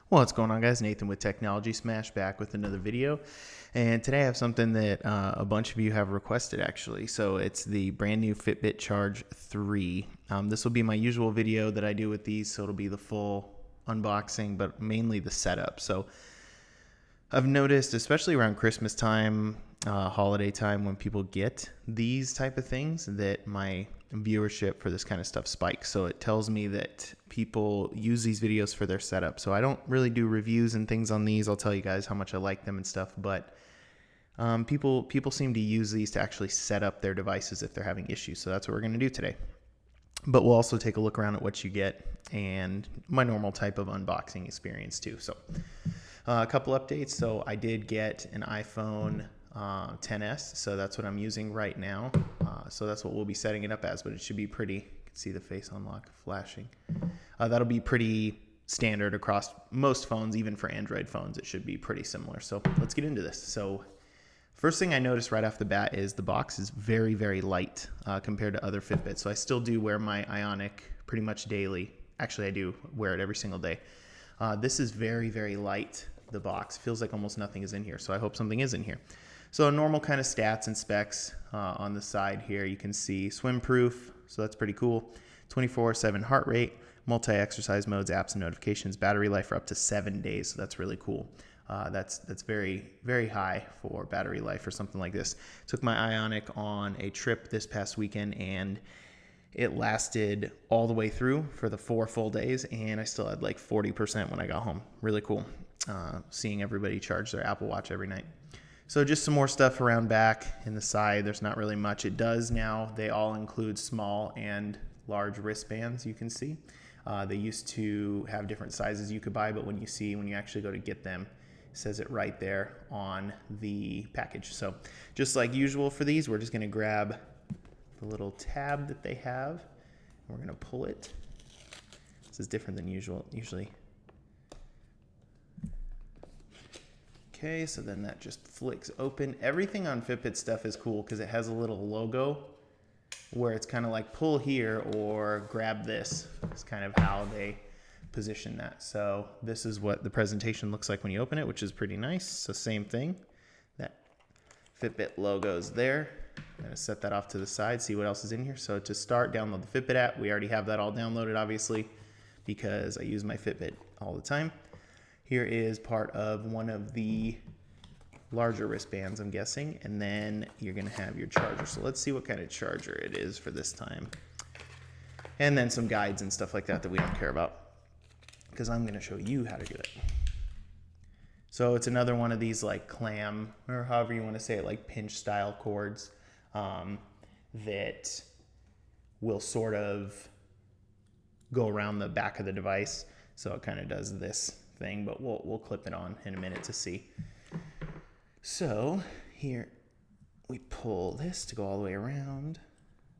What's going on, guys? Nathan with Technology Smash back with another video. And today I have something that a bunch of you have requested, actually. So it's the brand new Fitbit Charge 3. This will be my usual video that I do with these, so it'll be the full unboxing, but mainly the setup. So I've noticed, especially around Christmas time, holiday time, when people get these type of things, that my viewership for this kind of stuff spikes. So it tells me that people use these videos for their setup. So I don't really do reviews and things on these. I'll tell you guys how much I like them and stuff, but people seem to use these to actually set up their devices if they're having issues. So that's what we're going to do today. But we'll also take a look around at what you get and my normal type of unboxing experience too. So a couple updates. So I did get an iPhone 10s, so that's what I'm using right now. So that's what we'll be setting it up as, but it should be pretty. You can see the face unlock flashing. That'll be pretty standard across most phones, even for Android phones. It should be pretty similar. So let's get into this. So first thing I noticed right off the bat is the box is very, very light compared to other Fitbits. So I still do wear my Ionic pretty much daily. Actually, I do wear it every single day. This is very, very light. The box feels like almost nothing is in here, so I hope something is in here. So normal kind of stats and specs on the side here. You can see swim proof, so that's pretty cool. 24/7 heart rate, multi-exercise modes, apps and notifications, battery life for up to 7 days, so that's really cool. That's very, very high for battery life for something like this. Took my Ionic on a trip this past weekend, and it lasted all the way through for the 4 full days, and I still had like 40% when I got home. Really cool. Seeing everybody charge their Apple Watch every night. So just some more stuff around back in the side. There's not really much. It does now. They all include small and large wristbands, you can see. They used to have different sizes you could buy, but when you actually go to get them, it says it right there on the package. So just like usual for these, we're just going to grab the little tab that they have, and we're going to pull it. This is different than usually. Okay, so then that just flicks open. Everything on Fitbit stuff is cool because it has a little logo where it's kind of like pull here or grab this. It's kind of how they position that. So this is what the presentation looks like when you open it, which is pretty nice. So same thing. That Fitbit logo is there. I'm going to set that off to the side, see what else is in here. So to start, download the Fitbit app. We already have that all downloaded, obviously, because I use my Fitbit all the time. Here is part of one of the larger wristbands, I'm guessing, and then you're going to have your charger. So let's see what kind of charger it is for this time. And then some guides and stuff like that we don't care about, because I'm going to show you how to do it. So it's another one of these like clam, or however you want to say it, like pinch style cords that will sort of go around the back of the device. So it kind of does this thing, but we'll clip it on in a minute to see. So here we pull this to go all the way around.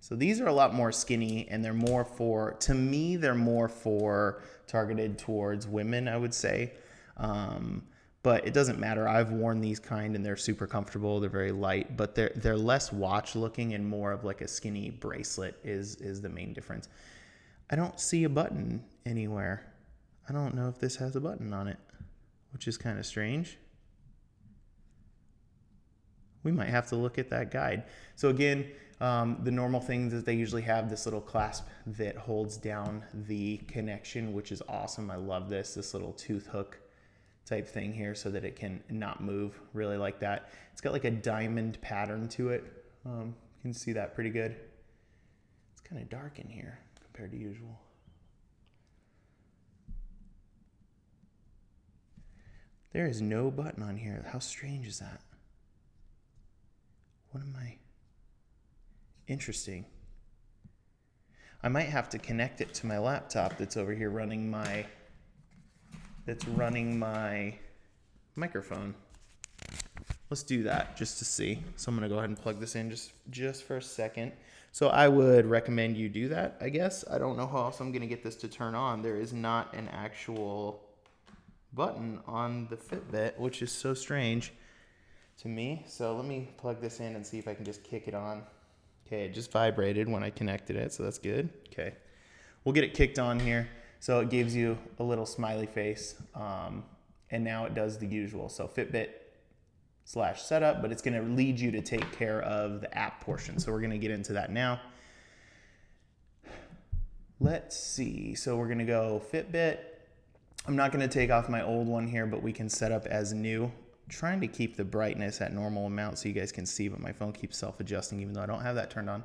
So these are a lot more skinny, and they're more for, to me, they're more for targeted towards women, I would say. But it doesn't matter. I've worn these kind, and they're super comfortable. They're very light, but they're less watch looking and more of like a skinny bracelet is the main difference. I don't see a button anywhere. I don't know if this has a button on it, which is kind of strange. We might have to look at that guide. So again, the normal things is they usually have this little clasp that holds down the connection, which is awesome. I love this little tooth hook type thing here so that it can not move. Really like that. It's got like a diamond pattern to it. You can see that pretty good. It's kind of dark in here compared to usual. There is no button on here. How strange is that? What am I? Interesting. I might have to connect it to my laptop that's over here running my microphone. Let's do that just to see. So I'm gonna go ahead and plug this in just for a second. So I would recommend you do that, I guess. I don't know how else I'm gonna get this to turn on. There is not an actual button on the Fitbit, which is so strange to me. So let me plug this in and see if I can just kick it on. Okay, it just vibrated when I connected it, so that's good. Okay, we'll get it kicked on here. So it gives you a little smiley face, and now it does the usual. So Fitbit/setup, but it's going to lead you to take care of the app portion. So we're going to get into that now. Let's see. So we're going to go Fitbit. I'm not going to take off my old one here, but we can set up as new. I'm trying to keep the brightness at normal amount so you guys can see, but my phone keeps self-adjusting even though I don't have that turned on.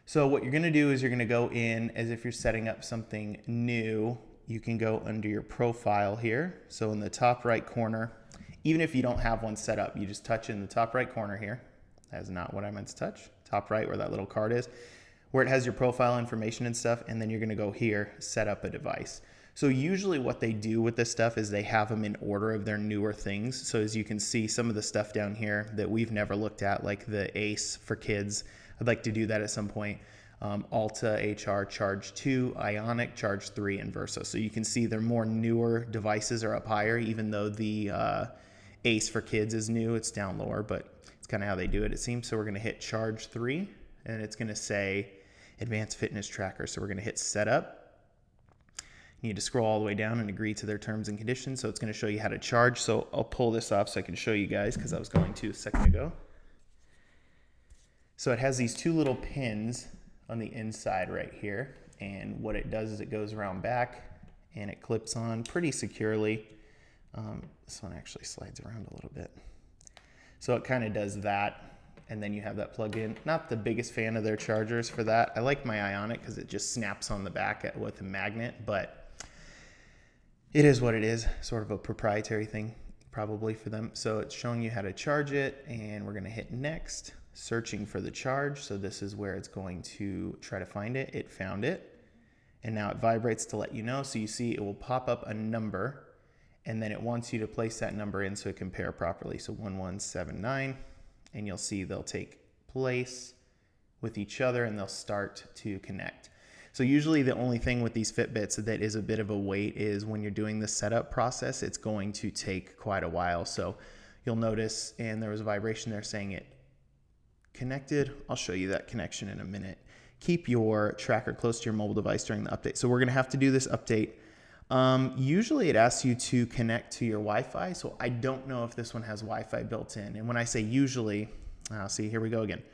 So what you're going to do is you're going to go in as if you're setting up something new. You can go under your profile here. So in the top right corner, even if you don't have one set up, you just touch in the top right corner here. That is not what I meant to touch. Top right where that little card is, where it has your profile information and stuff. And then you're going to go here, set up a device. So usually what they do with this stuff is they have them in order of their newer things. So as you can see, some of the stuff down here that we've never looked at, like the ACE for kids, I'd like to do that at some point. Alta HR Charge 2, Ionic Charge 3, and Versa. So you can see their more newer devices are up higher, even though the ACE for kids is new. It's down lower, but it's kind of how they do it, it seems. So we're going to hit Charge 3, and it's going to say Advanced Fitness Tracker. So we're going to hit Setup. You need to scroll all the way down and agree to their terms and conditions. So it's going to show you how to charge. So I'll pull this off so I can show you guys because I was going to a second ago. So it has these two little pins on the inside right here. And what it does is it goes around back and it clips on pretty securely. This one actually slides around a little bit. So it kind of does that. And then you have that plugged in. Not the biggest fan of their chargers for that. I like my Ionic because it just snaps on the back with a magnet, but it is what it is. Sort of a proprietary thing probably for them. So it's showing you how to charge it, and we're going to hit next. Searching for the charge. So this is where it's going to try to find it. It found it. And now it vibrates to let you know. So you see it will pop up a number, and then it wants you to place that number in so it can pair properly. So 1179, and you'll see they'll take place with each other and they'll start to connect. So usually the only thing with these Fitbits that is a bit of a wait is when you're doing the setup process, it's going to take quite a while. So you'll notice, and there was a vibration there saying it connected. I'll show you that connection in a minute. Keep your tracker close to your mobile device during the update. So we're going to have to do this update. Usually it asks you to connect to your Wi-Fi. So I don't know if this one has Wi-Fi built in. And when I say usually, see, here we go again.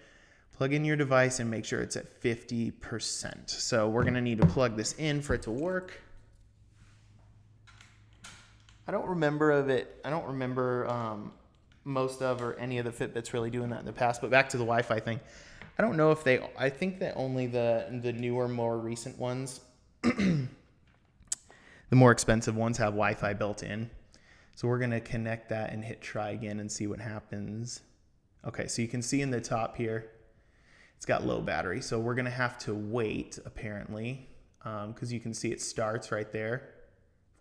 Plug in your device and make sure it's at 50%. So we're going to need to plug this in for it to work. I don't remember most of or any of the Fitbits really doing that in the past, but back to the Wi-Fi thing. I don't know if I think that only the newer, more recent ones, the more expensive ones have Wi-Fi built in. So we're going to connect that and hit try again and see what happens. Okay, so you can see in the top here, it's got low battery. So we're going to have to wait apparently, because you can see it starts right there,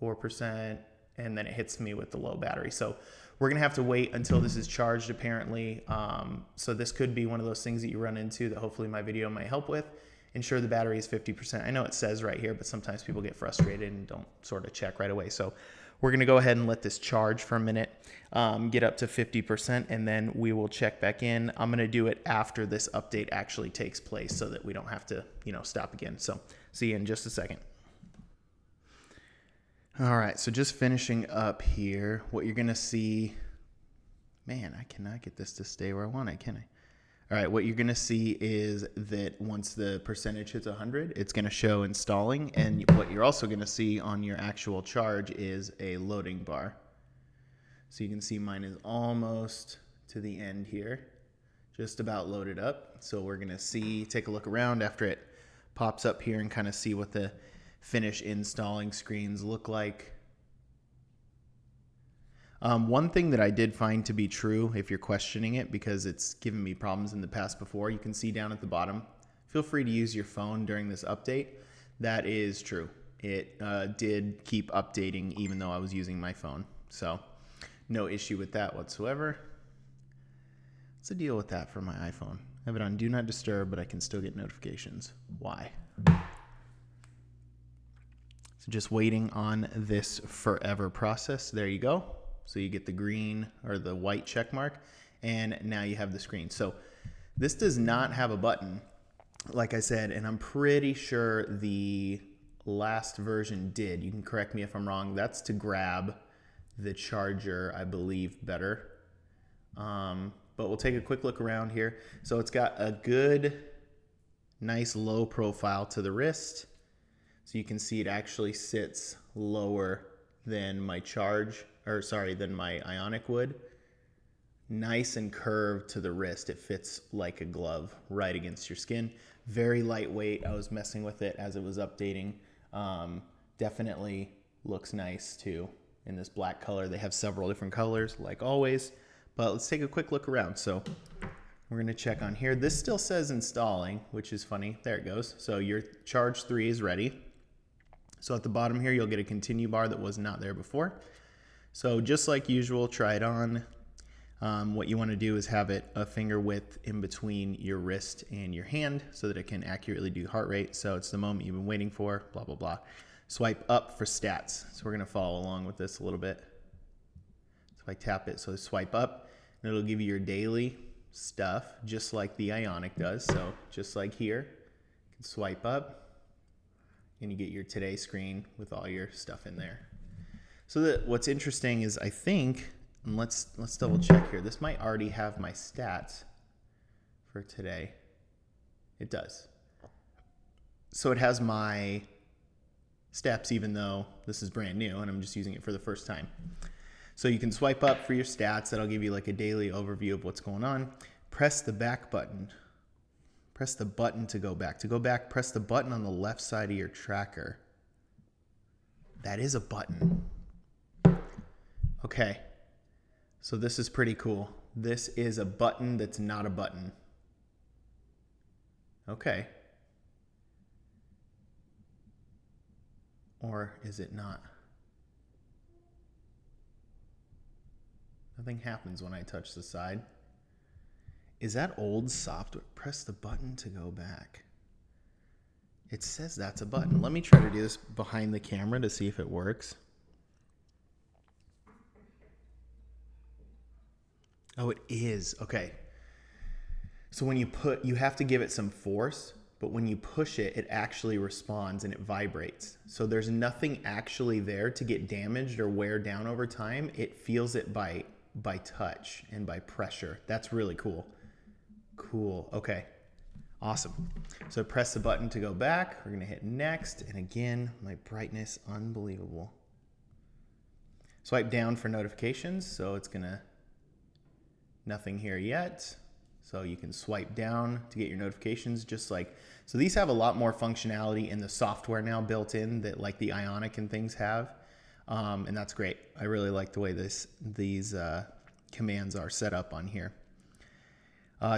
4%, and then it hits me with the low battery. So we're going to have to wait until this is charged apparently. So this could be one of those things that you run into that hopefully my video might help with. Ensure the battery is 50%. I know it says right here, but sometimes people get frustrated and don't sort of check right away. So we're going to go ahead and let this charge for a minute, get up to 50%, and then we will check back in. I'm going to do it after this update actually takes place so that we don't have to, stop again. So see you in just a second. All right, so just finishing up here, what you're going to see, man, I cannot get this to stay where I want it, can I? All right, what you're going to see is that once the percentage hits 100, it's going to show installing, and what you're also going to see on your actual charge is a loading bar. So you can see mine is almost to the end here, just about loaded up. So we're going to take a look around after it pops up here and kind of see what the finish installing screens look like. One thing that I did find to be true, if you're questioning it, because it's given me problems in the past before, you can see down at the bottom, feel free to use your phone during this update. That is true. It did keep updating even though I was using my phone. So no issue with that whatsoever. What's the deal with that for my iPhone? I have it on Do Not Disturb, but I can still get notifications. Why? So just waiting on this forever process. There you go. So you get the green or the white check mark, and now you have the screen. So this does not have a button, like I said, and I'm pretty sure the last version did. You can correct me if I'm wrong. That's to grab the charger, I believe, better. But we'll take a quick look around here. So it's got a good, nice low profile to the wrist. So you can see it actually sits lower than my than my Ionic would. Nice and curved to the wrist. It fits like a glove right against your skin. Very lightweight. I was messing with it as it was updating. Definitely looks nice too in this black color. They have several different colors like always, but let's take a quick look around. So we're going to check on here. This still says installing, which is funny. There it goes. So your Charge 3 is ready. So at the bottom here, you'll get a continue bar that was not there before. So just like usual, try it on. What you want to do is have it a finger width in between your wrist and your hand so that it can accurately do heart rate. So it's the moment you've been waiting for, blah, blah, blah. Swipe up for stats. So we're going to follow along with this a little bit. So if I tap it, so swipe up, and it'll give you your daily stuff, just like the Ionic does. So just like here, you can swipe up, and you get your today screen with all your stuff in there. So what's interesting is I think, and let's double check here. This might already have my stats for today. It does. So it has my steps, even though this is brand new and I'm just using it for the first time. So you can swipe up for your stats. That'll give you like a daily overview of what's going on. Press the back button. Press the button to go back. To go back, press the button on the left side of your tracker. That is a button. Okay. So this is pretty cool. This is a button that's not a button. Okay. Or is it not? Nothing happens when I touch the side. Is that old software? Press the button to go back. It says that's a button. Let me try to do this behind the camera to see if it works. Oh, it is. Okay. So when you have to give it some force, but when you push it, it actually responds and it vibrates. So there's nothing actually there to get damaged or wear down over time. It feels it by touch and by pressure. That's really cool. Cool. Okay. Awesome. So press the button to go back. We're going to hit next. And again, my brightness, unbelievable. Swipe down for notifications. So it's going to, nothing here yet. So you can swipe down to get your notifications just like, so these have a lot more functionality in the software now built in that like the Ionic and things have. And that's great. I really like the way these commands are set up on here.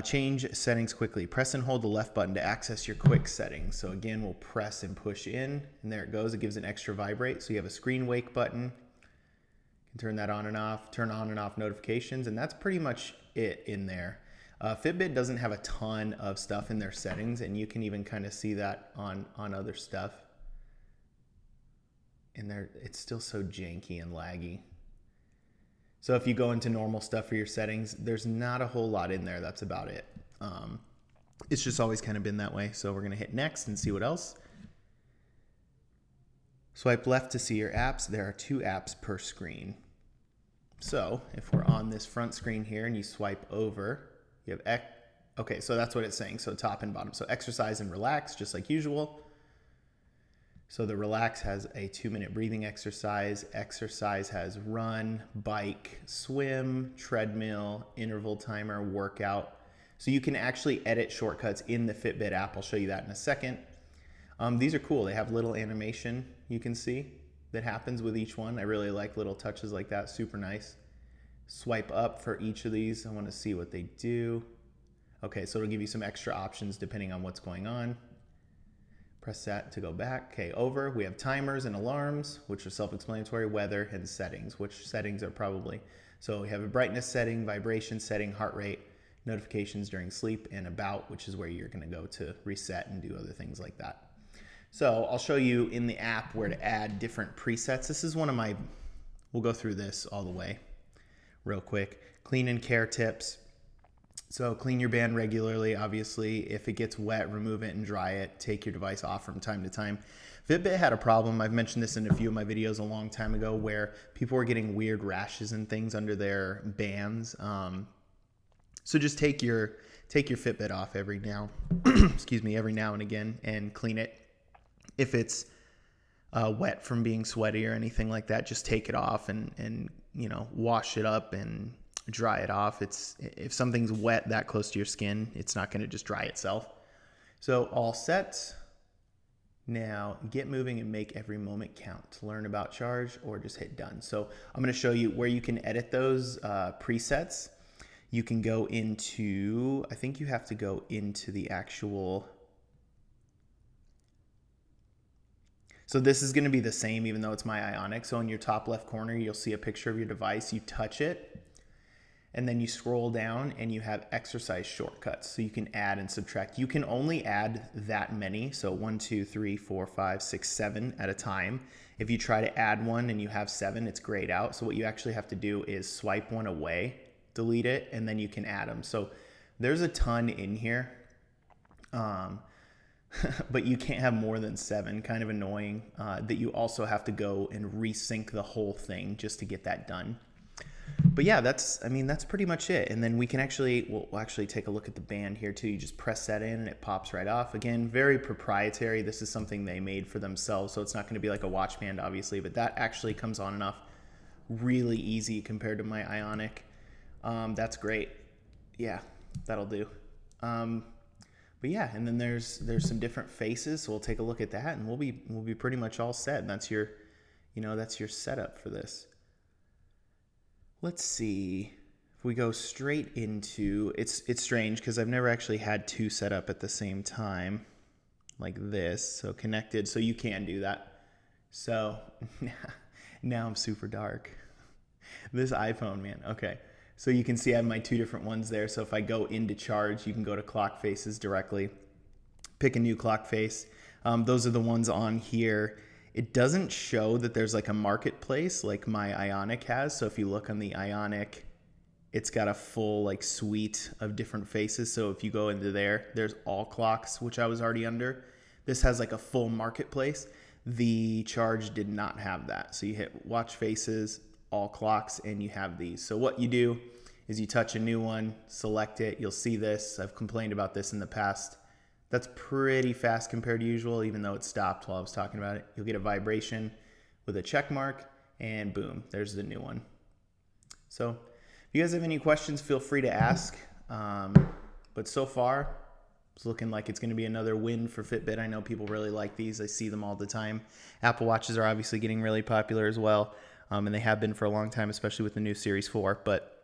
Change settings quickly. Press and hold the left button to access your quick settings. So again, we'll press and push in, and there it goes. It gives an extra vibrate. So you have a screen wake button. You can turn that on and off, turn on and off notifications, and that's pretty much it in there. Fitbit doesn't have a ton of stuff in their settings, and you can even kind of see that on other stuff. And it's still so janky and laggy. So if you go into normal stuff for your settings, there's not a whole lot in there. That's about it. It's just always kind of been that way. So we're going to hit next and see what else. Swipe left to see your apps. There are 2 apps per screen. So if we're on this front screen here and you swipe over, you have, okay, so that's what it's saying. So top and bottom. So exercise and relax, just like usual. So the relax has a 2-minute breathing exercise. Exercise has run, bike, swim, treadmill, interval timer, workout. So you can actually edit shortcuts in the Fitbit app. I'll show you that in a second. These are cool. They have little animation you can see that happens with each one. I really like little touches like that. Super nice. Swipe up for each of these. I want to see what they do. Okay, so it'll give you some extra options depending on what's going on. Press that to go back. Okay, over. We have timers and alarms, which are self-explanatory, weather, and settings, which settings are probably. So we have a brightness setting, vibration setting, heart rate, notifications during sleep, and about, which is where you're going to go to reset and do other things like that. So I'll show you in the app where to add different presets. This is one of my, we'll go through this all the way real quick. Clean and care tips. So clean your band regularly. Obviously, if it gets wet, remove it and dry it. Take your device off from time to time. Fitbit had a problem. I've mentioned this in a few of my videos a long time ago where people were getting weird rashes and things under their bands. So just take your Fitbit off every now, every now and again, and clean it. If it's wet from being sweaty or anything like that, just take it off and wash it up and dry it off. If something's wet that close to your skin, it's not going to just dry itself. So all set. Now get moving and make every moment count. Learn about Charge or just hit done. So I'm going to show you where you can edit those presets. You can go into, I think you have to go into the actual. So this is going to be the same even though it's my Ionic. So in your top left corner, you'll see a picture of your device. You touch it and then you scroll down and you have exercise shortcuts. So you can add and subtract. You can only add that many. So 1, 2, 3, 4, 5, 6, 7 at a time. If you try to add one and you have 7, it's grayed out. So what you actually have to do is swipe one away, delete it, and then you can add them. So there's a ton in here. But you can't have more than 7, kind of annoying, that you also have to go and resync the whole thing just to get that done. But yeah, that's pretty much it. And then we can we'll actually take a look at the band here too. You just press that in and it pops right off. Again, very proprietary. This is something they made for themselves. So it's not going to be like a watch band, obviously, but that actually comes on and off really easy compared to my Ionic. That's great. Yeah, that'll do. But yeah, and then there's some different faces. So we'll take a look at that and we'll be pretty much all set. And that's your setup for this. Let's see if we go straight into, it's strange because I've never actually had 2 set up at the same time like this. So connected, so you can do that. So now I'm super dark. This iPhone, man. Okay. So you can see I have my 2 different ones there. So if I go into Charge, you can go to clock faces directly, pick a new clock face. Those are the ones on here. It doesn't show that there's like a marketplace like my Ionic has. So if you look on the Ionic, it's got a full like suite of different faces. So if you go into there's all clocks, which I was already under. This has like a full marketplace. The Charge did not have that. So you hit watch faces, all clocks, and you have these. So what you do is you touch a new one, select it. You'll see this. I've complained about this in the past. That's pretty fast compared to usual, even though it stopped while I was talking about it. You'll get a vibration with a check mark, and boom, there's the new one. So if you guys have any questions, feel free to ask. But so far, it's looking like it's going to be another win for Fitbit. I know people really like these. I see them all the time. Apple Watches are obviously getting really popular as well, and they have been for a long time, especially with the new Series 4. But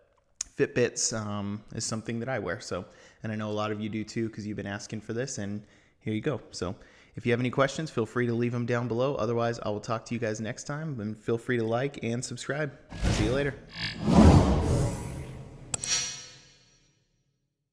Fitbits is something that I wear. So, and I know a lot of you do too because you've been asking for this, and here you go. So if you have any questions, feel free to leave them down below. Otherwise, I will talk to you guys next time, and feel free to like and subscribe. See you later.